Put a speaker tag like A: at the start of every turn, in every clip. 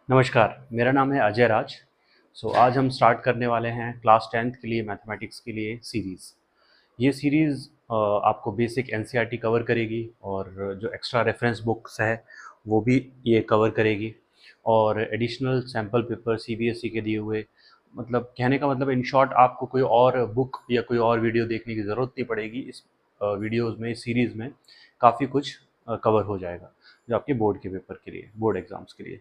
A: नमस्कार, मेरा नाम है अजय राज। आज हम स्टार्ट करने वाले हैं क्लास 10th के लिए मैथमेटिक्स के लिए सीरीज़। ये सीरीज़ आपको बेसिक एनसीईआरटी कवर करेगी और जो एक्स्ट्रा रेफरेंस बुक्स है वो भी ये कवर करेगी और एडिशनल सैम्पल पेपर सीबीएसई के दिए हुए, मतलब कहने का मतलब इन शॉर्ट आपको कोई और बुक या कोई और वीडियो देखने की ज़रूरत नहीं पड़ेगी। इस वीडियोज़ में, इस सीरीज़ में काफ़ी कुछ कवर हो जाएगा जो आपके बोर्ड के पेपर के लिए, बोर्ड एग्ज़ाम्स के लिए।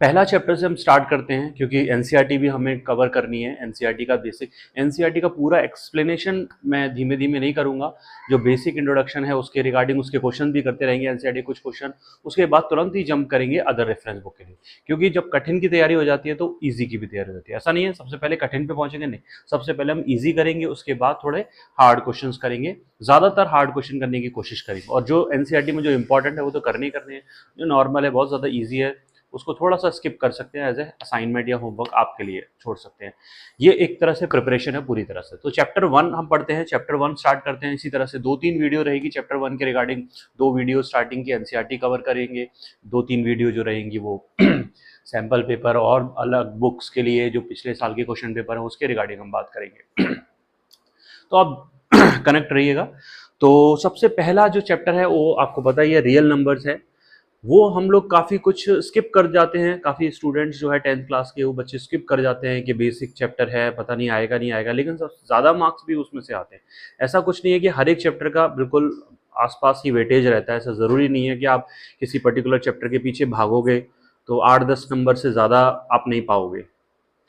A: पहला चैप्टर से हम स्टार्ट करते हैं क्योंकि एनसीईआरटी भी हमें कवर करनी है। एनसीईआरटी का बेसिक, एनसीईआरटी का पूरा एक्सप्लेनेशन मैं धीमे धीमे नहीं करूंगा। जो बेसिक इंट्रोडक्शन है उसके रिगार्डिंग उसके क्वेश्चन भी करते रहेंगे एनसीईआरटी कुछ क्वेश्चन, उसके बाद तुरंत ही जंप करेंगे अदर रेफरेंस बुक के लिए, क्योंकि जब कठिन की तैयारी हो जाती है तो ईजी की भी तैयारी हो जाती है। ऐसा नहीं है सबसे पहले कठिन पे पहुंचेंगे, नहीं, सबसे पहले हम ईजी करेंगे, उसके बाद थोड़े हार्ड क्वेश्चन करेंगे, ज़्यादातर हार्ड क्वेश्चन करने की कोशिश करेंगे। और जो एनसीईआरटी में जो इंपॉर्टेंट है वो तो करने ही करने हैं, जो नॉर्मल है बहुत ज़्यादा ईजी है उसको थोड़ा सा स्किप कर सकते हैं, एज ए असाइनमेंट या होमवर्क आपके लिए छोड़ सकते हैं। ये एक तरह से प्रिपरेशन है पूरी तरह से। तो चैप्टर 1 हम पढ़ते हैं, चैप्टर 1 स्टार्ट करते हैं। इसी तरह से 2-3 वीडियो रहेगी चैप्टर 1 के रिगार्डिंग। 2 वीडियो स्टार्टिंग की एनसीईआरटी कवर करेंगे, 2-3 वीडियो जो रहेंगी वो सैम्पल पेपर और अलग बुक्स के लिए जो पिछले साल के क्वेश्चन पेपर है उसके रिगार्डिंग हम बात करेंगे। तो आप कनेक्ट रहिएगा। तो सबसे पहला जो चैप्टर है वो आपको पता ही है, रियल नंबर्स है। वो हम लोग काफ़ी कुछ स्किप कर जाते हैं, काफ़ी स्टूडेंट्स जो है 10th क्लास के वो बच्चे स्किप कर जाते हैं कि बेसिक चैप्टर है, पता नहीं आएगा नहीं आएगा, लेकिन सबसे ज़्यादा मार्क्स भी उसमें से आते हैं। ऐसा कुछ नहीं है कि हर एक चैप्टर का बिल्कुल आसपास ही वेटेज रहता है, ऐसा ज़रूरी नहीं है कि आप किसी पर्टिकुलर चैप्टर के पीछे भागोगे तो 8-10 नंबर से ज़्यादा आप नहीं पाओगे,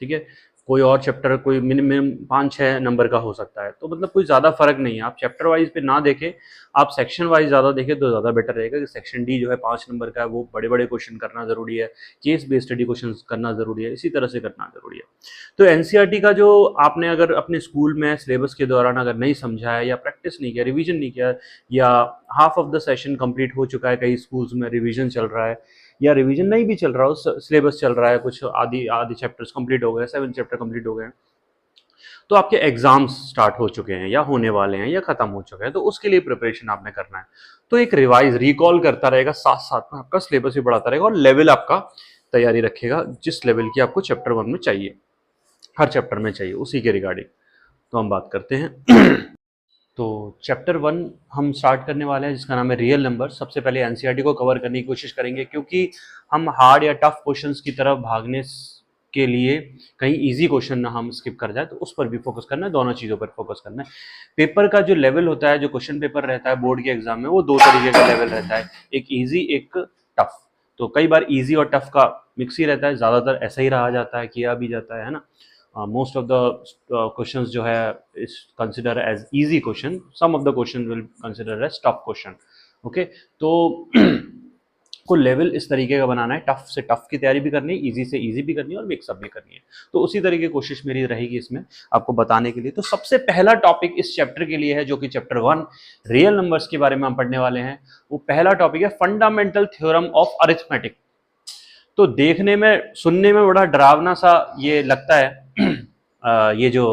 A: ठीक है। कोई और चैप्टर कोई मिनिमम 5-6 नंबर का हो सकता है, तो मतलब कोई ज़्यादा फर्क नहीं है। आप चैप्टर वाइज पे ना देखें, आप सेक्शन वाइज ज़्यादा देखें तो ज़्यादा बेटर रहेगा। कि सेक्शन डी जो है 5 नंबर का है, वो बड़े बड़े क्वेश्चन करना ज़रूरी है, केस बेस्ड स्टडी क्वेश्चन करना ज़रूरी है, इसी तरह से करना ज़रूरी है। तो एनसीईआरटी का जो आपने अगर अपने स्कूल में सिलेबस के दौरान अगर नहीं समझा है या प्रैक्टिस नहीं किया, रिविजन नहीं किया, या half of the session complete हो चुका है, कई स्कूल्स में रिविजन चल रहा है या रिवीजन नहीं भी चल रहा हो, सिलेबस चल रहा है, कुछ आधी चैप्टर्स कंप्लीट हो गए, 7 चैप्टर कंप्लीट हो गए, तो आपके एग्जाम्स स्टार्ट हो चुके हैं या होने वाले हैं या खत्म हो चुके हैं, तो उसके लिए प्रिपरेशन आपने करना है। तो एक रिवाइज रिकॉल करता रहेगा, साथ साथ में आपका सिलेबस भी बढ़ाता रहेगा और लेवल आपका तैयारी रखेगा, जिस लेवल की आपको चैप्टर 1 में चाहिए, हर चैप्टर में चाहिए, उसी के रिगार्डिंग तो हम बात करते हैं। तो चैप्टर 1 हम स्टार्ट करने वाले हैं जिसका नाम है रियल नंबर। सबसे पहले एनसीईआरटी को कवर करने की कोशिश करेंगे, क्योंकि हम हार्ड या टफ क्वेश्चंस की तरफ भागने के लिए कहीं इजी क्वेश्चन ना हम स्किप कर जाए, तो उस पर भी फोकस करना है, दोनों चीज़ों पर फोकस करना है। पेपर का जो लेवल होता है, जो क्वेश्चन पेपर रहता है बोर्ड के एग्जाम में, वो 2 तरीके का लेवल रहता है, एक ईजी एक टफ। तो कई बार ईजी और टफ का मिक्स ही रहता है, ज़्यादातर ऐसा ही रहा जाता है, किया भी जाता है ना। Most of the questions जो है is considered as easy question, some of the question will consider as tough question, okay। तो को लेवल इस तरीके का बनाना है, टफ से टफ की तैयारी भी करनी है, इजी से इजी भी करनी है और मिक्सअप भी करनी है। तो उसी तरीके की कोशिश मेरी रहेगी इसमें आपको बताने के लिए। तो सबसे पहला टॉपिक इस चैप्टर के लिए है, जो कि चैप्टर 1 रियल नंबर्स के बारे में हम पढ़ने वाले हैं। वो पहला टॉपिक है फंडामेंटल थ्योरम ऑफ अरिथमेटिक। तो देखने में, सुनने में बड़ा डरावना सा ये लगता है। ये जो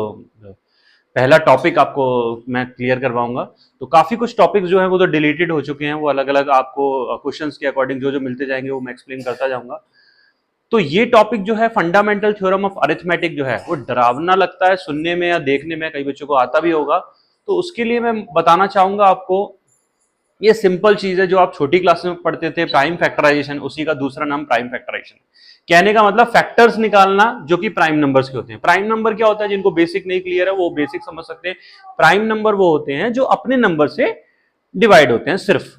A: पहला टॉपिक आपको मैं क्लियर करवाऊंगा, तो काफ़ी कुछ टॉपिक्स जो हैं वो तो डिलीटेड हो चुके हैं, वो अलग अलग आपको क्वेश्चंस के अकॉर्डिंग जो जो मिलते जाएंगे वो मैं एक्सप्लेन करता जाऊंगा। तो ये टॉपिक जो है फंडामेंटल थ्योरम ऑफ अरिथमेटिक जो है, वो डरावना लगता है सुनने में या देखने में, कई बच्चों को आता भी होगा। तो उसके लिए मैं बताना चाहूंगा आपको, ये सिंपल चीज है जो आप छोटी क्लास में पढ़ते थे, प्राइम फैक्टराइजेशन, उसी का दूसरा नाम प्राइम फैक्टराइजेशन। कहने का मतलब फैक्टर्स निकालना जो कि प्राइम नंबर्स के होते हैं। प्राइम नंबर क्या होता है, जिनको बेसिक नहीं क्लियर है वो बेसिक समझ सकते हैं। प्राइम नंबर वो होते हैं जो अपने नंबर से डिवाइड होते हैं, सिर्फ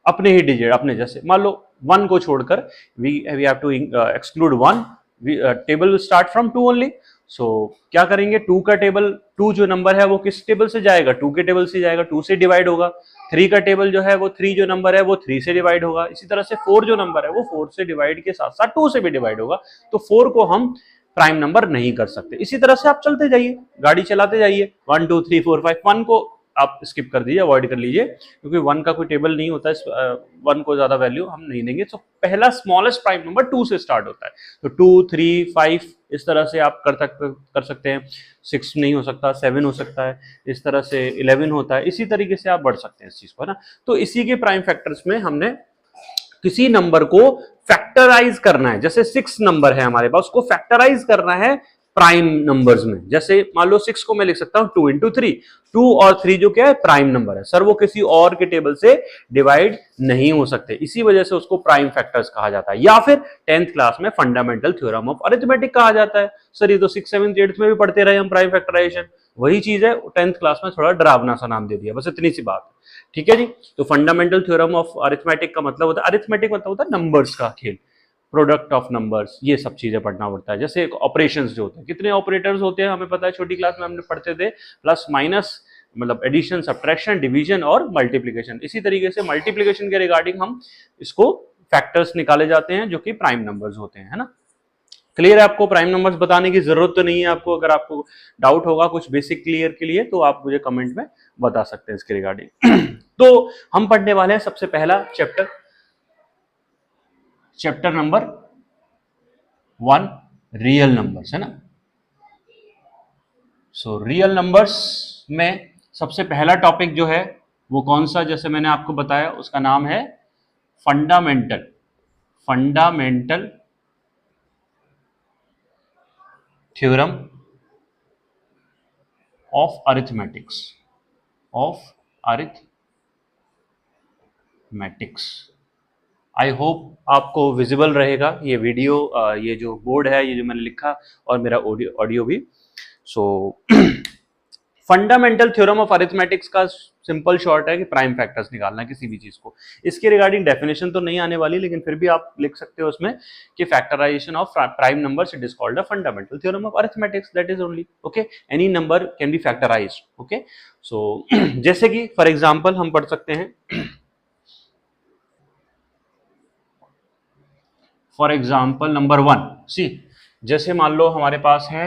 A: अपने ही डिजिट, अपने जैसे मान लो 1 को छोड़कर, we have to exclude 1, table will start from 2 only. So क्या करेंगे, 2 का टेबल, 2 जो नंबर है वो किस टेबल से जाएगा, 2 के टेबल से जाएगा, 2 से डिवाइड होगा। 3 का टेबल जो है वो 3 जो नंबर है वो 3 से डिवाइड होगा। इसी तरह से 4 जो नंबर है वो 4 से डिवाइड के साथ साथ 2 से भी डिवाइड होगा। तो 4 को हम प्राइम नंबर नहीं कर सकते। इसी तरह से आप चलते जाइए, गाड़ी चलाते जाइए, 1 2 3 4 5, 1 को आप स्किप कर दीजिए, अवॉइड कर लीजिए, क्योंकि 1 का कोई टेबल नहीं होता है, 1 को ज्यादा वैल्यू हम नहीं देंगे। तो पहला स्मॉलेस्ट प्राइम नंबर 2 से स्टार्ट होता है। तो 2 3 5 इस तरह से आप कर सकते हैं। 6 नहीं हो सकता, 7 हो सकता है, इस तरह से 11 होता है, इसी तरीके से आप बढ़ सकते हैं इस चीज को, है ना। तो इसी के प्राइम फैक्टर्स में हमने किसी नंबर को फैक्टराइज करना है, जैसे 6 नंबर है हमारे पास, उसको फैक्टराइज करना है प्राइम नंबर्स में। जैसे मान लो 6 को मैं लिख सकता हूं 2 इंटू 3, 2 और 3 जो क्या है प्राइम नंबर है सर, वो किसी और के टेबल से डिवाइड नहीं हो सकते, इसी वजह से उसको प्राइम फैक्टर्स कहा जाता है। या फिर 10th क्लास में फंडामेंटल थ्योरम ऑफ अरिथमेटिक कहा जाता है। सर ये तो 6th 7th 8th में भी पढ़ते रहे हम प्राइम फैक्टराइजेशन, वही चीज है, 10th क्लास में थोड़ा डरावना सा नाम दे दिया, बस इतनी सी बात है, ठीक है जी। तो फंडामेंटल थ्योरम ऑफ अरिथमेटिक का मतलब होता है, अरिथमेटिक मतलब होता है नंबर्स का खेल, प्रोडक्ट ऑफ नंबर्स, ये सब चीजें पढ़ना पड़ता है। जैसे ऑपरेशंस जो होते हैं, कितने ऑपरेटर्स होते हैं हमें पता है, छोटी क्लास में हमने पढ़ते थे, प्लस माइनस मतलब एडिशन, सब्ट्रैक्शन, डिवीजन और मल्टीप्लिकेशन। इसी तरीके से मल्टीप्लिकेशन के रिगार्डिंग हम इसको फैक्टर्स निकाले जाते हैं जो कि प्राइम नंबर्स होते हैं, है ना। क्लियर है आपको, प्राइम नंबर्स बताने की जरूरत तो नहीं है आपको। अगर आपको डाउट होगा कुछ बेसिक क्लियर के लिए तो आप मुझे कमेंट में बता सकते हैं इसके रिगार्डिंग। तो हम पढ़ने वाले हैं सबसे पहला चैप्टर नंबर 1, रियल नंबर्स, है ना। सो रियल नंबर्स में सबसे पहला टॉपिक जो है वो कौन सा, जैसे मैंने आपको बताया उसका नाम है fundamental theorem of arithmetics I hope आपको विजिबल रहेगा ये वीडियो, ये जो बोर्ड है, ये जो मैंने लिखा और मेरा ऑडियो भी। सो फंडामेंटल थ्योरम ऑफ अरिथमेटिक्स का सिंपल शॉर्ट है कि प्राइम फैक्टर्स निकालना है किसी भी चीज को। इसके रिगार्डिंग डेफिनेशन तो नहीं आने वाली, लेकिन फिर भी आप लिख सकते हो उसमें कि factorization of prime numbers it is called the fundamental theorem of arithmetics, that is only okay, any number can be factorized, okay. So जैसे कि फॉर एग्जांपल हम पढ़ सकते हैं, फॉर एग्जाम्पल नंबर 1 सी, जैसे मान लो हमारे पास है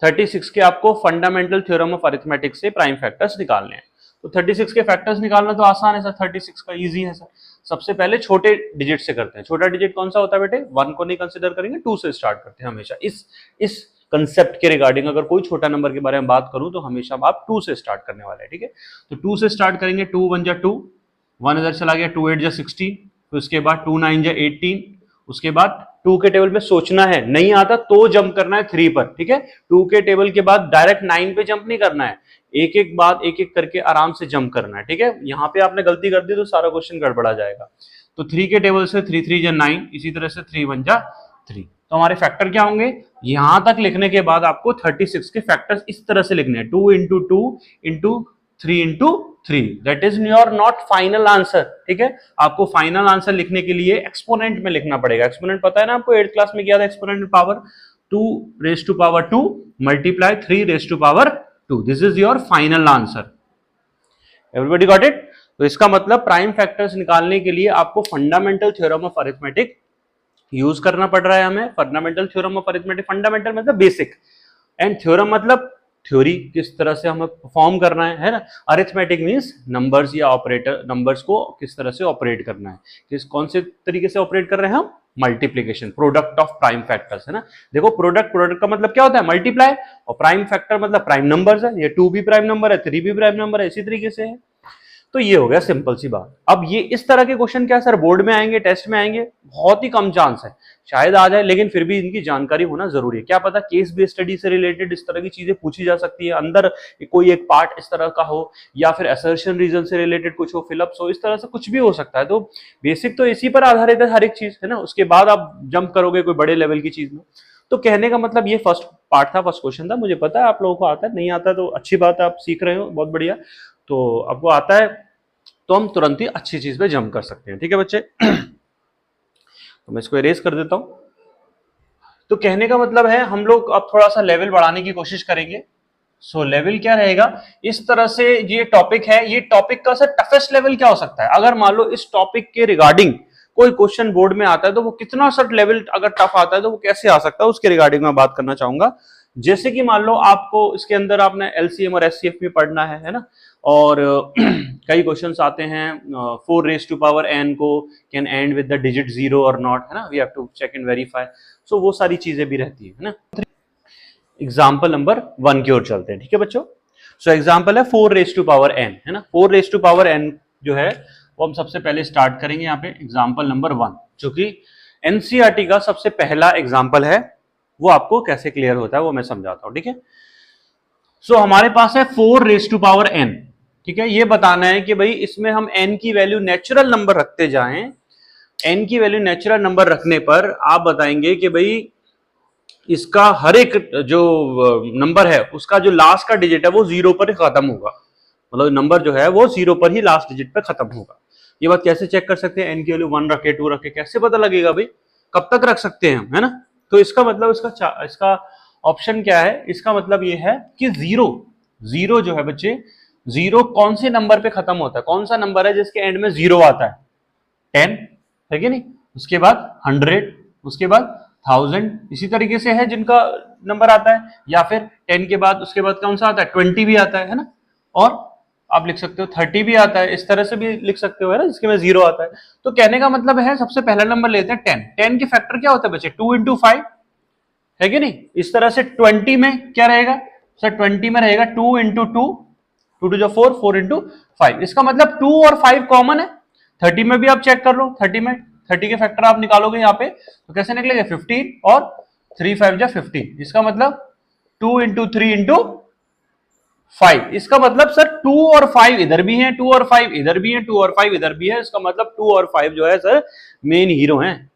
A: 36 के आपको फंडामेंटल थ्योरम ऑफ अरिथमेटिक्स से प्राइम फैक्टर्स निकालने हैं। तो 36 के फैक्टर्स निकालना तो आसान है सर, 36 का इजी है सर। सबसे पहले छोटे डिजिट से करते हैं। छोटा डिजिट कौन सा होता है बेटे, 1 को नहीं कंसिडर करेंगे, 2 से स्टार्ट करते हैं हमेशा। इस कंसेप्ट के रिगार्डिंग अगर कोई छोटा नंबर के बारे में बात करूं तो हमेशा आप 2 से स्टार्ट करने वाले हैं, ठीक है। तो 2 से स्टार्ट करेंगे, 2 1 जा 2, 1 इधर चला गया, 2 8 जा 16, फिर उसके बाद 2 9 जा 18, उसके बाद 2 के टेबल में सोचना है, नहीं आता तो जंप करना है 3 पर, ठीक है। 2 के टेबल के बाद डायरेक्ट 9 पे जंप नहीं करना है, एक एक बात एक एक करके आराम से जंप करना है, ठीक है। यहां पे आपने गलती कर दी तो सारा क्वेश्चन गड़बड़ा जाएगा। तो 3 के टेबल से 3 3 जा 9, इसी तरह से 3 1 जा 3। तो हमारे फैक्टर क्या होंगे, यहां तक लिखने के बाद आपको 36 के फैक्टर्स इस तरह से लिखने हैं, 2 into 2 into 3 into 3, that is your not final answer, ठीक है। आपको फाइनल आंसर लिखने के लिए एक्सपोनेंट में लिखना पड़ेगा। एक्सपोनेंट पता है ना आपको, 8th क्लास में किया था exponent power, 2 raise to power 2 multiply 3 raise to power 2, this is your final answer. Everybody got it. तो इसका मतलब प्राइम फैक्टर्स निकालने के लिए आपको fundamental theorem of arithmetic use करना पड़ रहा है हमें। Fundamental theorem of arithmetic, fundamental मतलब बेसिक, एंड थ्योरम मतलब थ्योरी, किस तरह से हमें परफॉर्म करना है ना। अरिथमेटिक मींस नंबर्स या ऑपरेटर, नंबर्स को किस तरह से ऑपरेट करना है, किस कौन से तरीके से ऑपरेट कर रहे हैं हम, multiplication, product of prime factors, है ना। देखो प्रोडक्ट का मतलब क्या होता है, मल्टीप्लाई, और प्राइम फैक्टर मतलब प्राइम नंबर्स है, ये 2 भी प्राइम नंबर है, 3 भी प्राइम नंबर है, इसी तरीके से है। तो ये हो गया सिंपल सी बात। अब ये इस तरह के क्वेश्चन क्या सर बोर्ड में आएंगे, टेस्ट में आएंगे, बहुत ही कम चांस है, शायद आ जाए, लेकिन फिर भी इनकी जानकारी होना जरूरी है। क्या पता केस बेस्ड स्टडी से रिलेटेड इस तरह की चीजें पूछी जा सकती है, अंदर कोई एक पार्ट इस तरह का हो, या फिर असर्शन रीजन से रिलेटेड कुछ हो, फिलअप्स हो, इस तरह से कुछ भी हो सकता है। तो बेसिक तो इसी पर आधारित है हर एक चीज, है ना। उसके बाद आप जंप करोगे कोई बड़े लेवल की चीज में। तो कहने का मतलब ये फर्स्ट पार्ट था, फर्स्ट क्वेश्चन था। मुझे पता है आप लोगों को आता है, नहीं आता तो अच्छी बात है, आप सीख रहे हो, बहुत बढ़िया। तो आपको आता है तो हम तुरंत ही अच्छी चीज पे जंप कर सकते हैं, ठीक है बच्चे। तो मैं इसको इरेज कर देता हूं। तो कहने का मतलब है हम लोग अब थोड़ा सा लेवल बढ़ाने की कोशिश करेंगे। सो लेवल क्या रहेगा, इस तरह से ये टॉपिक है, ये टॉपिक का सर टफेस्ट लेवल क्या हो सकता है। अगर मान लो इस टॉपिक के रिगार्डिंग कोई क्वेश्चन बोर्ड में आता है तो वो कितना सर लेवल अगर टफ आता है तो वो कैसे आ सकता है, उसके रिगार्डिंग में बात करना चाहूंगा। जैसे कि मान लो आपको इसके अंदर आपने एलसीएम और एचसीएफ में पढ़ना है ना, और कई क्वेश्चंस आते हैं 4 रेज टू पावर n को can end with the digit 0 और नॉट, है ना, we have to check and verify, so वो सारी चीजें भी रहती है ना। एग्जाम्पल नंबर 1 की ओर चलते हैं, ठीक है बच्चों। सो एग्जाम्पल है 4 रेज टू पावर n, है ना। 4 रेज टू पावर n जो है वो हम सबसे पहले स्टार्ट करेंगे यहाँ पे एग्जाम्पल नंबर 1, जो कि एनसीईआरटी का सबसे पहला एग्जाम्पल है। वो आपको कैसे क्लियर होता है वो मैं समझाता हूं, ठीक है। सो हमारे पास है 4 रेज टू पावर n, ठीक है। ये बताना है कि भाई इसमें हम n की वैल्यू नेचुरल नंबर रखते जाएं। n की वैल्यू नेचुरल नंबर रखने पर आप बताएंगे कि भाई इसका हर एक जो नंबर है उसका जो लास्ट का डिजिट है वो 0 पर खत्म होगा, मतलब नंबर जो है वो 0 पर ही लास्ट डिजिट पर खत्म होगा। ये बात कैसे चेक कर सकते हैं? n की वैल्यू 1 रखे 2 रखे कैसे पता लगेगा भाई? कब तक रख सकते हैं हम, है ना। तो इसका मतलब इसका ऑप्शन क्या है? इसका मतलब ये है कि 0 जो है बच्चे, 0 कौन से नंबर पे खत्म होता है? कौन सा नंबर है जिसके एंड में 0 आता है? 10 है कि नहीं, उसके बाद 100, उसके बाद 1000, इसी तरीके से है जिनका नंबर आता है। या फिर 10 के बाद उसके बाद कौन सा आता है? 20 भी आता है ना, और आप लिख सकते हो 30 भी आता है, इस तरह से भी लिख सकते हो, है ना, जिसके में 0 आता है। तो कहने का मतलब है सबसे पहला नंबर लेते हैं 10। 10 के फैक्टर क्या होता है बच्चे? 2 into 5 है कि नहीं। इस तरह से 20 में क्या रहेगा सर? 20 में रहेगा 2 into 2, 2 to 4, 4 into 5। इसका मतलब 2 और 5 कॉमन है। 30 में भी आप चेक कर लो, 30 के फैक्टर आप निकालोगे यहाँ पे तो कैसे निकलेगा? 15 और 3 5 जा 15। इसका मतलब 2 into 3 into 5। इसका मतलब सर 2 और 5 इधर भी हैं, 2 और 5 इधर भी हैं, 2 और 5 इधर भी है। इसका मतलब 2 और 5 जो है सर मेन हीरो हैं,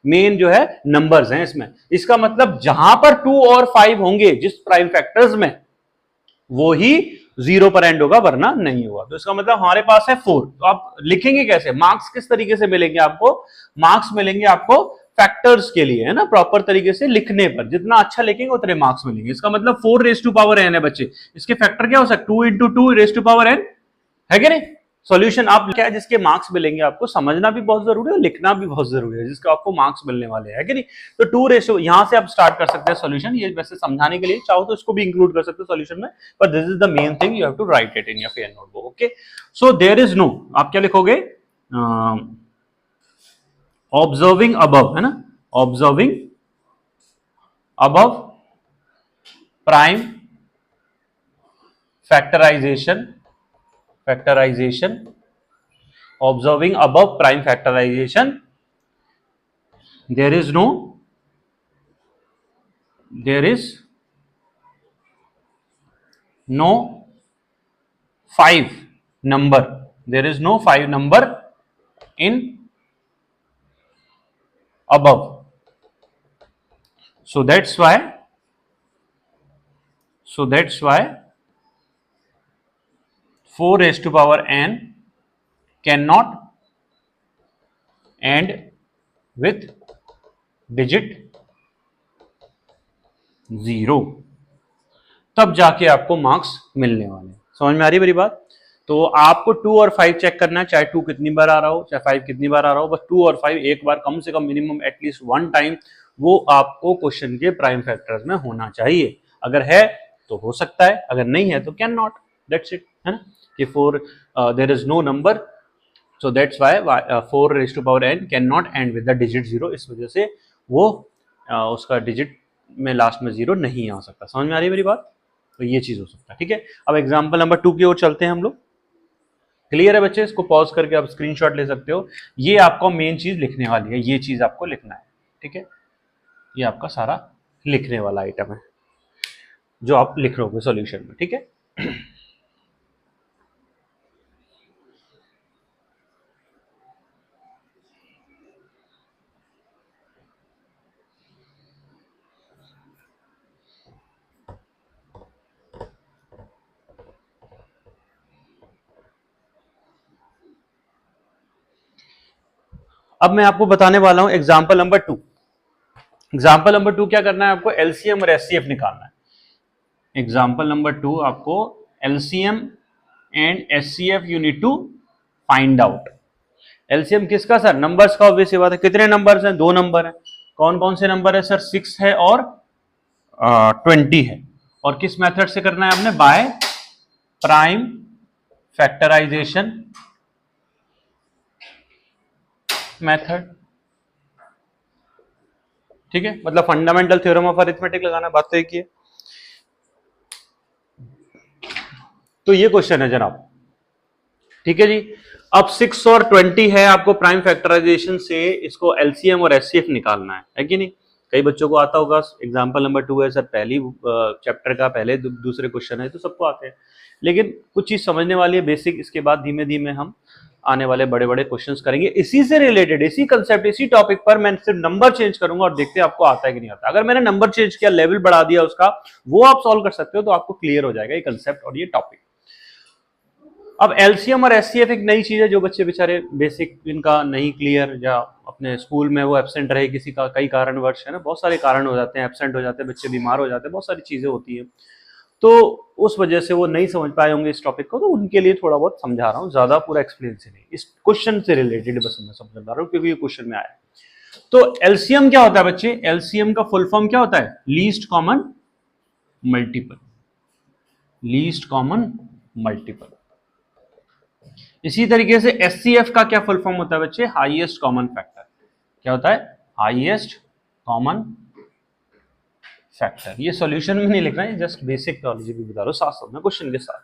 A: मेन जो है नंबर्स हैं इसमें। इसका मतलब जहां पर 2 और 5 होंगे जिस प्राइम फैक्टर्स में, वो ही 0 पर एंड होगा, वरना नहीं होगा। तो इसका मतलब हमारे पास है 4। तो आप लिखेंगे कैसे? मार्क्स किस तरीके से मिलेंगे आपको? मार्क्स मिलेंगे आपको फैक्टर्स के लिए, है ना, प्रॉपर तरीके से लिखने पर। जितना अच्छा लिखेंगे उतने मार्क्स मिलेंगे। इसका मतलब 4 रेज टू पावर n है बच्चे। इसके फैक्टर क्या हो सकता है? 2 into 2 raise to power n, है कि नहीं। सॉल्यूशन आप क्या है जिसके मार्क्स मिलेंगे आपको, समझना भी बहुत जरूरी है और लिखना भी बहुत जरूरी है, जिसका आपको मार्क्स मिलने वाले हैं, है कि नहीं। तो 2 रेशो यहां से आप स्टार्ट कर सकते हैं सॉल्यूशन। ये वैसे समझाने के लिए चाहो तो इसको भी इंक्लूड कर सकते हो सॉल्यूशन में, पर this is the main thing, you have to write it in your fair notebook. Okay, so there is no, आप क्या लिखोगे? ऑब्जर्विंग अबव, है ना, observing above prime factorisation, observing above prime factorization, there is no 5 number, there is no 5 number in above, so that's why 4 raised to power n cannot end with digit 0, तब जाके आपको marks मिलने वाले। समझ में आ रही है मेरी बात? तो आपको 2 और 5 चेक करना है, चाहे 2 कितनी बार आ रहा हो, चाहे 5 कितनी बार आ रहा हो, बस 2 और 5 एक बार कम से कम मिनिमम एटलीस्ट 1 टाइम वो आपको क्वेश्चन के प्राइम फैक्टर्स में होना चाहिए। अगर है तो हो सकता है, अगर नहीं है तो कैन नॉट, दैट्स इट, है ना। कि 4 there is no number, so that's why 4 raise to power n can not end with the digit 0। इस वजह से वो उसका डिजिट में लास्ट में 0 नहीं आ सकता। समझ में आ रही है मेरी बात? तो ये चीज हो सकता है, ठीक है। अब एग्जाम्पल नंबर 2 की ओर चलते हैं हम लोग। क्लियर है बच्चे? इसको पॉज करके आप स्क्रीनशॉट ले सकते हो। ये आपको मेन चीज लिखने वाली है, ये चीज आपको लिखना है, ठीक है। ये आपका सारा लिखने वाला आइटम है जो आप लिख रहे हो सॉल्यूशन में, ठीक है। अब मैं आपको बताने वाला हूं एग्जाम्पल नंबर 2। एग्जाम्पल नंबर 2 क्या करना है आपको? एलसीएम और एचसीएफ निकालना है। एग्जाम्पल नंबर 2 आपको LCM and HCF you need to find out. LCM किसका सर? नंबर्स का, ऑब्वियस बात है। कितने नंबर्स हैं? 2 नंबर हैं। कौन कौन से नंबर है सर? 6 है और 20 है। और किस मेथड से करना है हमने? By prime factorisation method. ठीक है, मतलब फंडामेंटल थ्योरम ऑफ अरिथमेटिक लगाना, बात तो एक ही है। तो ये क्वेश्चन है जनाब, ठीक है जी। अब 6 और 20 है, आपको प्राइम फैक्टराइजेशन से इसको एलसीएम और एचसीएफ निकालना है कि नहीं? कई बच्चों को आता होगा। एग्जांपल नंबर 2 है सर, पहली चैप्टर का पहले दूसरे क्वेश्चन है, तो सबको आते हैं, लेकिन कुछ चीज समझने वाली है बेसिक। इसके बाद धीमे धीमे हम आने वाले बड़े बड़े क्वेश्चंस करेंगे इसी से रिलेटेड, इसी कंसेप्ट, इसी टॉपिक पर। मैं सिर्फ नंबर चेंज करूंगा और देखते हैं आपको आता है कि नहीं आता। अगर मैंने नंबर चेंज किया, लेवल बढ़ा दिया उसका, वो आप सॉल्व कर सकते हो, तो आपको क्लियर हो जाएगा ये कंसेप्ट और ये टॉपिक। अब एलसीएम और एचसीएफ एक नई चीज है, जो बच्चे बेचारे बेसिक इनका नहीं क्लियर, या अपने स्कूल में वो एब्सेंट रहे किसी का, कई कारणवश है ना, बहुत सारे कारण हो जाते हैं, एब्सेंट हो जाते हैं बच्चे, बीमार हो जाते हैं, बहुत सारी चीजें होती है, तो उस वजह से वो नहीं समझ पाए होंगे इस टॉपिक को। तो उनके लिए थोड़ा बहुत समझा रहा हूँ, ज्यादा पूरा एक्सप्लेन से नहीं, इस क्वेश्चन से रिलेटेड बस मैं समझा रहा हूँ, क्योंकि ये क्वेश्चन में आया है। तो एलसीएम क्या होता है बच्चे? एलसीएम का फुल फॉर्म क्या होता है? Least common multiple. Least common multiple. इसी तरीके से एचसीएफ का क्या फुल फॉर्म होता है बच्चे? Highest common factor. क्या होता है? Highest common factor. ये सॉल्यूशन में नहीं लिखना है, जस्ट बेसिक नॉलेज भी बता रहा हूं साथ साथ में क्वेश्चन के साथ।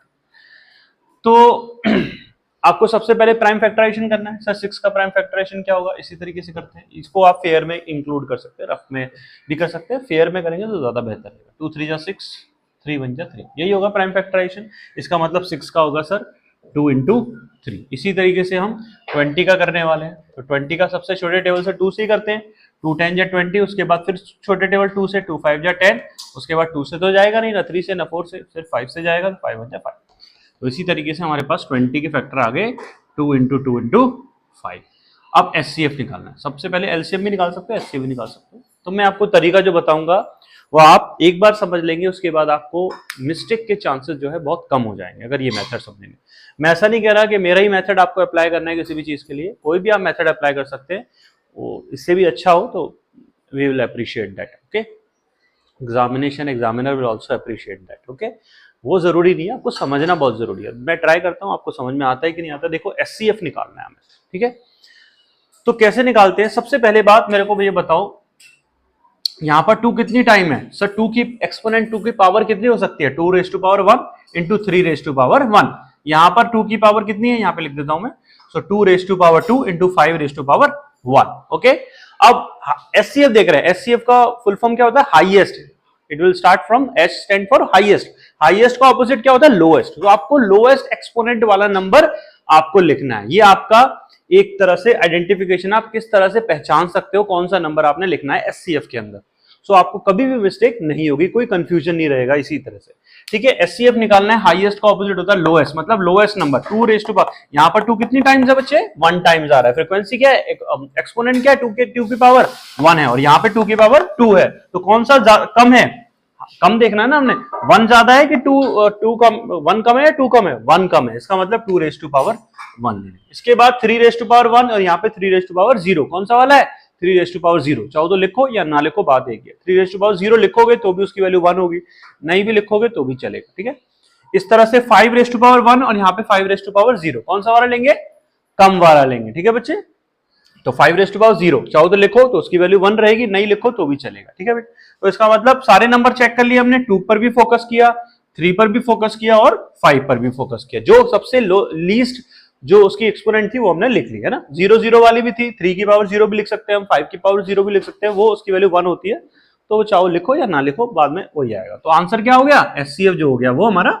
A: तो आपको सबसे पहले प्राइम फैक्टराइजेशन करना है। सर 6 का प्राइम फैक्टराइजेशन क्या होगा? इसी तरीके से करते हैं। इसको आप फेयर में इंक्लूड कर सकते हैं, रफ में भी कर सकते हैं, फेयर में करेंगे तो ज्यादा बेहतर रहेगा। 2 3 जा 6, 3 1 जा 3, यही होगा प्राइम फैक्टराइजेशन। इसका मतलब 6 का होगा सर 2 × 3। इसी तरीके से हम 20 का करने वाले हैं, तो 20 का सबसे छोटे टेबल से 2 से ही करते हैं। 2 10 जा 20, उसके बाद फिर छोटे टेबल 2 से, 2 5 जा 10, उसके बाद 2 से तो जाएगा नहीं ना, 3 से ना 4 से, फिर 5 से जाएगा, तो 5 1 जा 5। तो इसी तरीके से हमारे पास 20 के फैक्टर आ गए, 2 × 2 × 5। अब एचसीएफ निकालना है। सबसे पहले एलसीएम भी निकाल सकते हो, एचसीएफ भी निकाल सकते हो। तो मैं आपको तरीका जो बताऊंगा वो आप एक बार समझ लेंगे, उसके बाद आपको मिस्टेक के चांसेस जो है बहुत कम हो जाएंगे अगर ये मेथड समझेंगे। मैं ऐसा नहीं कह रहा कि मेरा ही मेथड आपको अप्लाई करना है किसी भी चीज के लिए, कोई भी आप मेथड अप्लाई कर सकते हैं, वो इससे भी अच्छा हो तो we will appreciate that. Okay, examiner will also appreciate that. Okay, वो जरूरी नहीं है, आपको समझना बहुत जरूरी है। मैं ट्राई करता हूँ, आपको समझ में आता है कि नहीं आता। देखो एचसीएफ निकालना है हमें, ठीक है? तो कैसे निकालते हैं? सबसे पहले बात मेरे को ये बताओ, यहां पर 2 कितनी टाइम है? सर 2 की एक्सपोनेंट 2 की पावर कितनी हो सकती है? 2 raised to power 1 × 3 raised to power 1। यहां पर 2 की पावर कितनी है? यहां पे लिख देता हूं मैं। सो 2 raised to power 2 × 5 raised to power 1। Okay, अब एचसीएफ देख रहे हैं। एचसीएफ का फुल फॉर्म क्या होता है? Highest. It will start from H stand for highest. Highest का ऑपोजिट क्या होता है? लोएस्ट। तो आपको लोएस्ट एक्सपोनेंट वाला नंबर आपको लिखना है। ये आपका एक तरह से आइडेंटिफिकेशन, आप किस तरह से पहचान सकते हो कौन सा नंबर आपने लिखना है एचसीएफ के अंदर। सो आपको कभी भी मिस्टेक नहीं होगी, कोई कंफ्यूजन नहीं रहेगा इसी तरह से, ठीक है? एचसीएफ निकालना है, हाईएस्ट का ऑपोजिट होता है लोएस्ट, मतलब lowest number. 2 raised to power, यहां पर 2 कितनी टाइम्स है बच्चे? 1 टाइम्स आ रहा है। फ्रीक्वेंसी क्या है? एक्सपोनेंट क्या है? 2 की पावर 1 है, और यहाँ पे 2 की पावर 2 है। तो कौन सा कम है? कम देखना है ना हमने। 1 ज्यादा है कि 2 कम? 1 कम है या 2 कम है? 1 कम है, इसका मतलब 2 raised to power 1 लेंगे। इसके बाद 3 raised to power 1, और यहाँ पे 3 raised to power 0। कौन सा वाला है? 3 raised to power 0। चाहो तो लिखो या ना लिखो, बात एक है। 3 raised to power 0 लिखोगे तो भी उसकी वैल्यू 1 होगी, नहीं भी लिखोगे तो भी चलेगा, ठीक है? इस तरह से 5 raised to power 1 और यहाँ पे 5 raised to power 0। कौन सा वाला लेंगे? कम वाला लेंगे, ठीक है बच्चे? तो 5 raised to power 0 चाहो तो लिखो तो उसकी वैल्यू 1 रहेगी, नहीं लिखो तो भी चलेगा, ठीक है बेटा? तो इसका मतलब सारे नंबर चेक कर लिए हमने। 2 पर भी फोकस किया, 3 पर भी फोकस किया और 5 पर भी फोकस किया। जो सबसे लीस्ट जो उसकी एक्सपोनेंट थी वो हमने लिख ली है ना। 0 0 वाली भी थी, 3 की पावर 0 भी लिख सकते हैं हम, 5 की पावर 0 भी लिख सकते हैं, वो उसकी वैल्यू 1 होती है। तो चाहो लिखो या ना लिखो, बाद में वही आएगा। तो आंसर क्या हो गया? एचसीएफ जो हो गया वो हमारा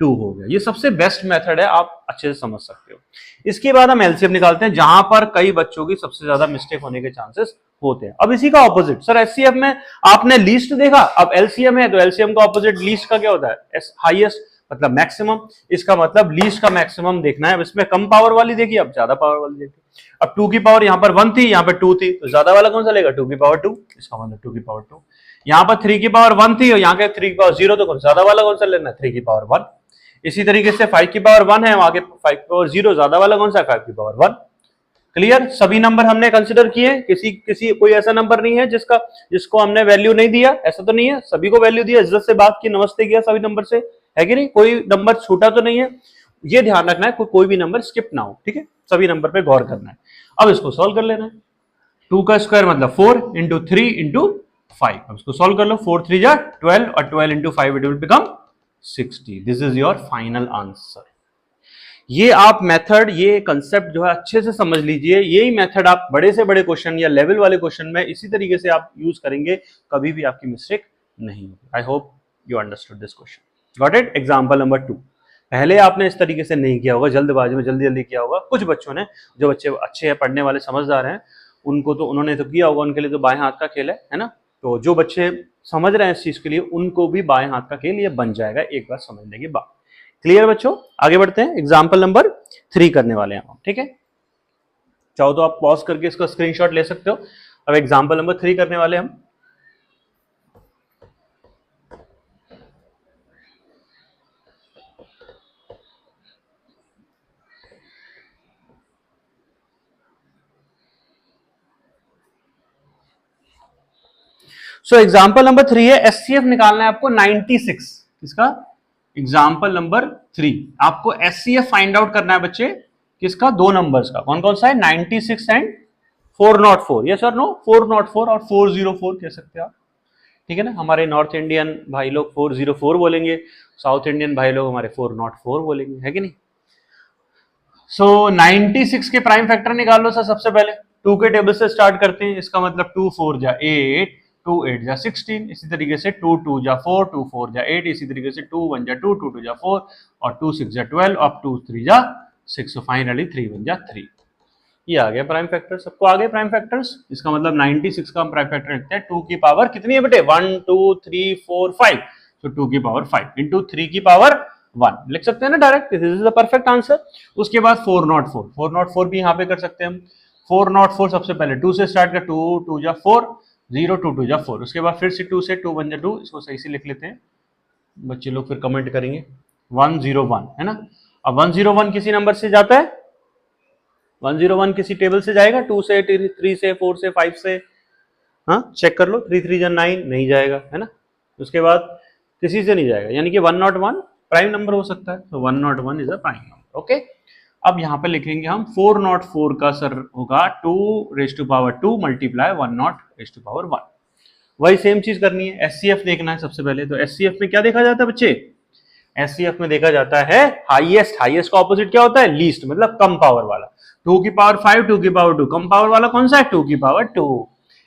A: 2 हो गया। ये सबसे बेस्ट मेथड है, आप अच्छे से समझ सकते हो। इसके बाद हम एलसीएम निकालते हैं, जहां पर कई बच्चों की सबसे ज्यादा मिस्टेक होने के चांसेस होते हैं। अब इसी का ऑपोजिट, सर एचसीएफ में आपने लीस्ट देखा, अब एलसीएम है, तो एलसीएम का ऑपोजिट लीस्ट का क्या होता है? हाईएस्ट, मतलब मैक्सिमम। इसका मतलब लीस्ट का मैक्सिमम देखना है। अब इसमें कम पावर वाली देखी, अब ज्यादा पावर वाली देखी। अब 2 की पावर यहाँ पर 1 थी, यहाँ पे 2 थी, तो ज्यादा वाला कौन सा लेगा? 2 की पावर 2। इसका मतलब 2 की पावर 2। यहाँ पर 3 की पावर 1 थी और यहाँ के 3 की पावर 0, तो ज्यादा वाला कौन सा लेना है? 3 की पावर 1। इसी तरीके से 5 की पावर 1 है, वहां के 5 की पावर 0, ज्यादा वाला कौन सा है? 5 की पावर 1। क्लियर, सभी नंबर हमने कंसिडर किए, किसी कोई ऐसा नंबर नहीं है जिसको हमने वैल्यू नहीं दिया, ऐसा तो नहीं है, सभी को वैल्यू दिया, इज्जत से बात की, नमस्ते किया सभी नंबर से, है कि नहीं, कोई नंबर छूटा तो नहीं है, ये ध्यान रखना है, कोई भी नंबर स्किप ना हो, ठीक है, सभी नंबर पे गौर करना है। अब इसको सॉल्व कर लेना है, 2 का स्क्वायर मतलब 4 इंटू 3 इंटू 5, अब इसको सॉल्व कर लो, 4 3 जा 12 और 12 into 5 it will become 60, this is your final answer. ये आप मेथड, ये कंसेप्ट जो है अच्छे से समझ लीजिए, यही मेथड आप बड़े से बड़े क्वेश्चन या लेवल वाले क्वेश्चन में इसी तरीके से आप यूज करेंगे, कभी भी आपकी मिस्टेक नहीं होगी। I hope you understood this question, got it. Example number 2, पहले आपने इस तरीके से नहीं किया होगा, जल्दबाजी में जल्दी जल्दी किया होगा, कुछ बच्चों ने, जो बच्चे अच्छे हैं, पढ़ने वाले, समझदार हैं, उनको तो उन्होंने तो किया होगा, उनके लिए तो बाएं हाथ का खेल है ना। तो जो बच्चे समझ रहे हैं इस चीज के लिए, उनको भी बाएं हाथ का खेल ये बन जाएगा एक बार समझने के बाद। क्लियर बच्चों, आगे बढ़ते हैं, एग्जाम्पल नंबर 3 करने वाले हैं हम, ठीक है। चाहो तो आप पॉज करके इसका स्क्रीनशॉट ले सकते हो। अब एग्जाम्पल नंबर 3 करने वाले हम। सो एग्जाम्पल नंबर 3 है, एचसीएफ निकालना है आपको 96, किसका, एग्जाम्पल नंबर 3, आपको एचसीएफ फाइंड आउट करना है बच्चे, किसका, दो नंबर्स का, कौन कौन सा है, 96 एंड 404, यस और नो, 404 और 404 कह सकते हैं आप, ठीक है ना। हमारे नॉर्थ इंडियन भाई लोग 404 बोलेंगे, साउथ इंडियन भाई लोग हमारे 404 बोलेंगे, है कि नहीं। सो 96 के प्राइम फैक्टर निकाल लो सर, सबसे पहले 2 के टेबल से स्टार्ट करते हैं, इसका मतलब 2 4 जा 8, 2 8 जा 16, इसी तरीके से 2 2 जा 4, 2 4 जा 8, इसी तरीके से 2 1 जा 2, 2 2 जा 4 और 2 6 जा 12, अब 2 3 जा 6, so फाइनली 3 1 जा 3, ये आ गया प्राइम फैक्टर। सबको आ गए प्राइम फैक्टर्स, इसका मतलब 96 का हम प्राइम फैक्टर लिखते हैं, 2 की पावर कितनी है बेटे, 1 2 3 4 5, so 2 की पावर 5 इंटू 3 की पावर 1 लिख सकते हैं ना direct, this is the perfect answer. उसके बाद 404 भी यहाँ पे कर सकते हैं हम, 404 सबसे पहले 2 से स्टार्ट कर, 2 2 जा 4, 0 2 2 जा 4, उसके बाद फिर से 2 से 2 1 जा 2, इसको सही से लिख लेते हैं, बच्चे लोग फिर कमेंट करेंगे, 101 है ना। अब 101 किसी नंबर से जाता है, 101 किसी टेबल से जाएगा, 2 से 3 से 4 से 5 से, हाँ चेक कर लो, 3 3 जा 9 नहीं जाएगा, है ना। उसके बाद किसी से नहीं जाएगा, यानी कि 101 प्राइम नंबर हो सकता है, तो 101 is a prime number, okay. अब यहाँ पे लिखेंगे हम 404 का सर होगा 2 raise to power 2 multiply 10 raise to power 1, वही सेम चीज करनी है। एचसीएफ देखना है सबसे पहले, तो एचसीएफ में क्या देखा जाता है बच्चे, एचसीएफ में देखा जाता है हाईएस्ट, हाईएस्ट का ऑपोजिट क्या होता है, लीस्ट, मतलब कम पावर वाला, 2 की पावर 5, 2 की पावर 2, कम पावर वाला कौन सा है, 2 की पावर 2।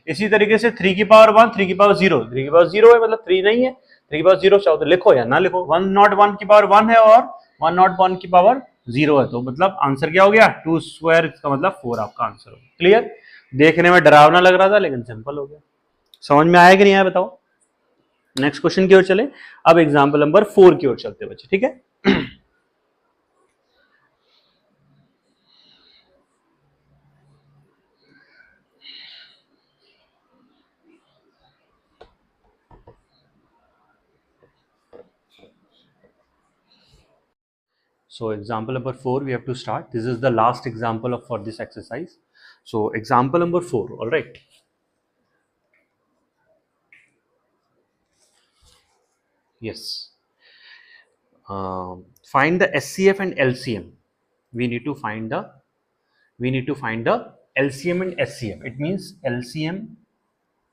A: इसी तरीके से 3 की पावर 1, 3 की पावर 0, 3 की पावर 0 है मतलब 3 नहीं है, 3 की पावर 0 चाहो तो लिखो या ना लिखो, 101 की पावर 1 है और 101 की पावर 0 है, तो मतलब आंसर क्या हो गया, 2 स्क्वायर, इसका मतलब 4 आपका आंसर हो गया। क्लियर, देखने में डरावना लग रहा था लेकिन सिंपल हो गया, समझ में आया कि नहीं आया बताओ। नेक्स्ट क्वेश्चन की ओर चले, अब एग्जांपल नंबर 4 की ओर चलते बच्चे, ठीक है। So example number 4 we have to start. This is the last example for this exercise. So example number 4, all right. Yes. Find the SCF and LCM. We need to find the LCM and SCF. It means LCM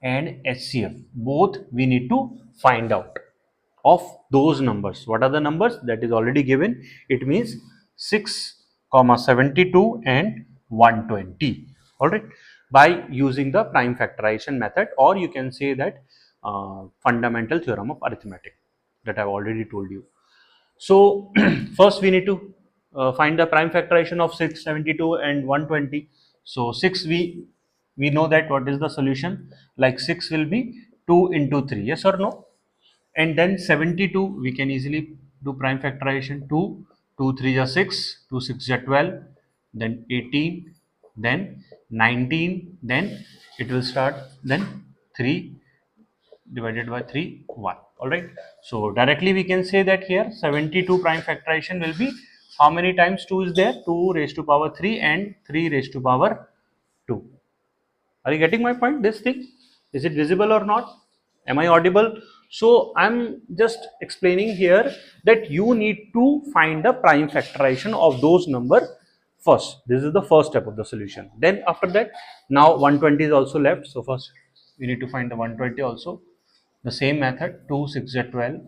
A: and HCF. Both we need to find out of those numbers. What are the numbers? That is already given. It means 6, 72 and 120. All right. By using the prime factorization method, or you can say that fundamental theorem of arithmetic that I have already told you. So first we need to find the prime factorization of 6, 72 and 120. So 6 we know that what is the solution, like 6 will be 2 into 3, yes or no, and then 72 we can easily do prime factorization, 2 2 3 is 6, 2 6 is 12, then 18, then 19, then it will start, then 3 divided by 3 1, all right. So directly we can say that here 72 prime factorization will be how many times 2 is there? 2 raised to power 3 and 3 raised to power 2. Are you getting my point? This thing, is it visible or not? Am I audible? So I'm just explaining here that you need to find the prime factorization of those number first. This is the first step of the solution. Then after that, now 120 is also left. So first we need to find the 120 also. The same method, 2 6 are 12,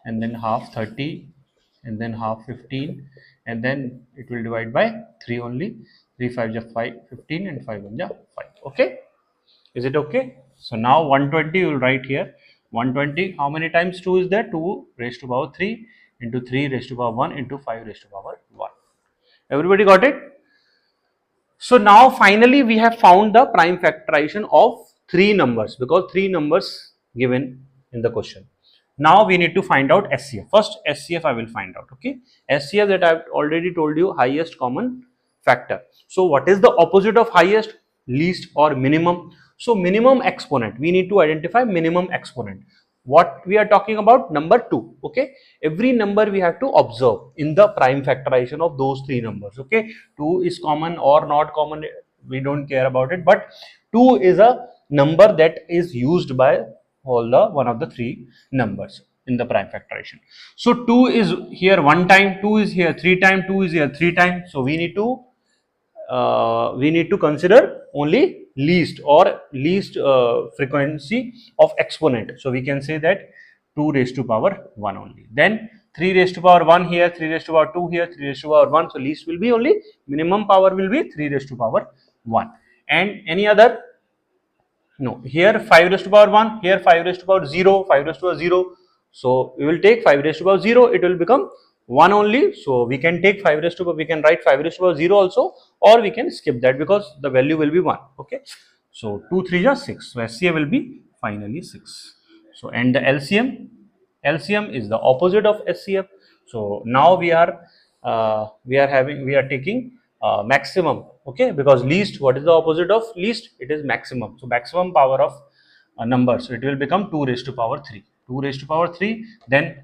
A: and then half 30, and then half 15, and then it will divide by 3 only. 3 5 are 5 15 and 5 1 are 5. Okay, is it okay? So now 120 you will write here. 120, how many times 2 is there? 2 raised to power 3 into 3 raised to power 1 into 5 raised to power 1. Everybody got it? So now finally we have found the prime factorization of 3 numbers, because 3 numbers given in the question. Now we need to find out SCF. First SCF I will find out. Okay, SCF, that I have already told you, highest common factor. So what is the opposite of highest? Least or minimum. So minimum exponent, we need to identify minimum exponent. What we are talking about? Number 2. Okay, every number we have to observe in the prime factorization of those 3 numbers. Okay, 2 is common or not common, we don't care about it, but 2 is a number that is used by all the one of the 3 numbers in the prime factorization. So 2 is here 1 time, 2 is here 3 times, 2 is here 3 times. So we need to consider only least or least frequency of exponent. So we can say that 2 raised to power 1 only. Then 3 raised to power 1 here, 3 raised to power 2 here, 3 raised to power 1. So least will be only, minimum power will be 3 raised to power 1. And any other? No, here 5 raised to power 1, here 5 raised to power 0, 5 raised to power 0. So we will take 5 raised to power 0, it will become 1 only. So we can take 5 raised to power, we can write 5 raised to power 0 also, or we can skip that because the value will be 1. Okay, so 2 3 are 6. So SCF will be finally 6. So and the LCM is the opposite of SCF. So now we are taking maximum. Okay, because least, what is the opposite of least? It is maximum. So maximum power of a number, so it will become 2 raised to power 3. 2 raised to power 3. Then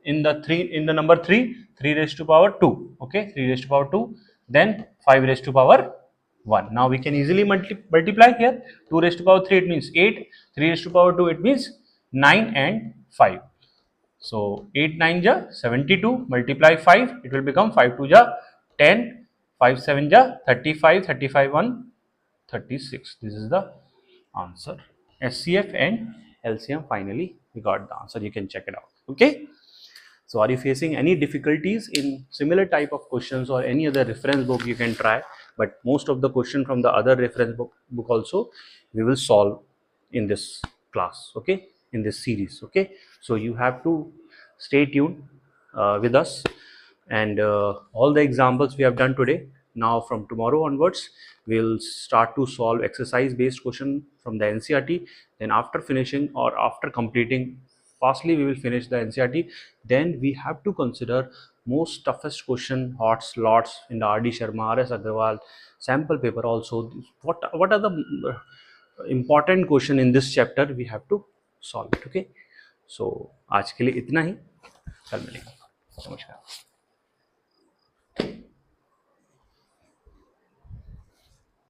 A: in the number 3, 3 raised to power 2. Okay, 3 raised to power 2. Then 5 raised to power 1. Now we can easily multiply here. 2 raised to power 3, it means 8. 3 raised to power 2, it means 9 and 5. So 8 9 ja 72, multiply 5, it will become 5 2 ja 10, 5 7 ja 35, 35 1 36. This is the answer. SCF and LCM, finally we got the answer. You can check it out. Okay, so are you facing any difficulties in similar type of questions or any other reference book? You can try, but most of the question from the other reference book also we will solve in this class. Okay, in this series. Okay, so you have to stay tuned with us, and all the examples we have done today. Now from tomorrow onwards we'll start to solve exercise based question from the NCERT. Then after finishing or after completing, fastly we will finish the NCERT. Then we have to consider most toughest question, hot slots in the RD Sharma, RS Agrawal sample paper also. What are the important question in this chapter we have to solve it. Okay, so आज के लिए इतना ही, कल मिलेंगे, नमस्कार.